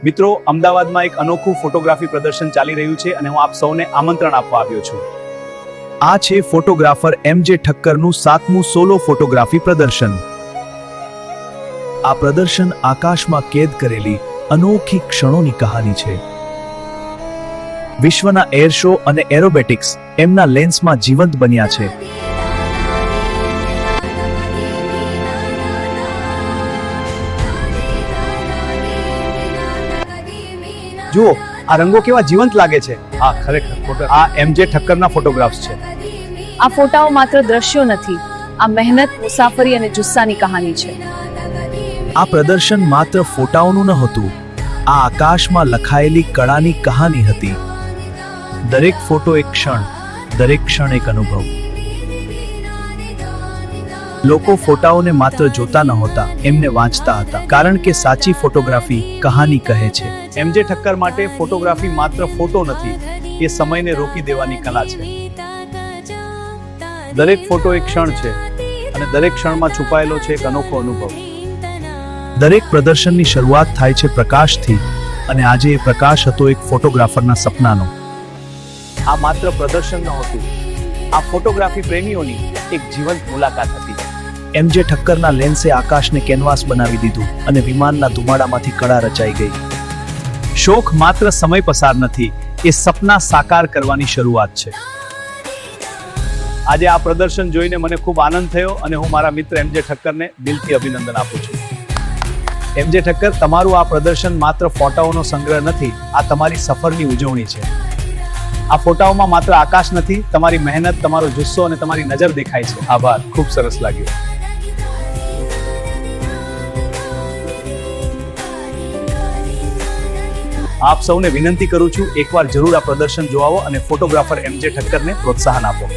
મિત્રો, અમદાવાદમાં એક અનોખું ફોટોગ્રાફી પ્રદર્શન ચાલી રહ્યું છે અને હું આપ સૌને આમંત્રણ આપવા આવ્યો છું. આ છે ફોટોગ્રાફર એમજે ઠક્કરનું 7મું સોલો ફોટોગ્રાફી પ્રદર્શન. આ પ્રદર્શન આકાશમાં કેદ કરેલી અનોખી ક્ષણોની કહાની છે. વિશ્વના એર શો અને એરોબેટિક્સ એમના લેન્સમાં જીવંત બન્યા છે. જુઓ, આ રંગો કેવા જીવંત લાગે છે. આ ખરેખર આ એમજે ઠક્કરના ફોટોગ્રાફ્સ છે. આ ફોટાઓ માત્ર દ્રશ્યો નથી, આ મહેનત, મુસાફરી અને જુસ્સાની કહાની છે. આ પ્રદર્શન માત્ર ફોટાઓનું નહોતું, આ આકાશમાં લખાયેલી કળાની કહાની હતી. દરેક ફોટો એક ક્ષણ, દરેક ક્ષણ એક અનુભવ. લોકો ફોટાઓને માત્ર જોતા નહોતા, એમને વાંચતા હતા, કારણ કે સાચી ફોટોગ્રાફી કહાની કહે છે. એમજે ઠક્કર માટે ફોટોગ્રાફી માત્ર ફોટો નથી, એ સમયને રોકી દેવાની કલા છે. દરેક ફોટો એક ક્ષણ છે અને દરેક ક્ષણમાં છુપાયેલો છે એક અનોખો અનુભવ. દરેક પ્રદર્શનની શરૂઆત થાય છે પ્રકાશથી, અને આજે એ પ્રકાશ હતો એક ફોટોગ્રાફરના સપનાનો. આ માત્ર પ્રદર્શન નહોતું, આ ફોટોગ્રાફી પ્રેમીઓની એક જીવંત મુલાકાત હતી. એમજે ઠક્કરના લેન્સે આકાશને કેનવાસ બનાવી દીધું અને વિમાનના ધુમાડામાંથી કળા રચાઈ ગઈ. શોખ માત્ર સમય પસાર નથી, એ સપના સાકાર કરવાની શરૂઆત છે. આજે આ પ્રદર્શન જોઈને મને ખૂબ આનંદ થયો અને હું મારા મિત્ર એમજે ઠક્કરને દિલથી અભિનંદન આપું છું. એમજે ઠક્કર, તમારું આ પ્રદર્શન માત્ર ફોટાઓનો સંગ્રહ નથી, આ તમારી સફરની ઉજવણી છે. આ ફોટાઓમાં માત્ર આકાશ નથી, તમારી મહેનત, તમારો જુસ્સો અને તમારી નજર દેખાય છે. આભાર, ખૂબ સરસ લાગ્યું. આપ સૌને વિનંતી કરું છું, એકવાર જરૂર આ પ્રદર્શન જોવો અને ફોટોગ્રાફર એમજે ઠક્કરને પ્રોત્સાહન આપો.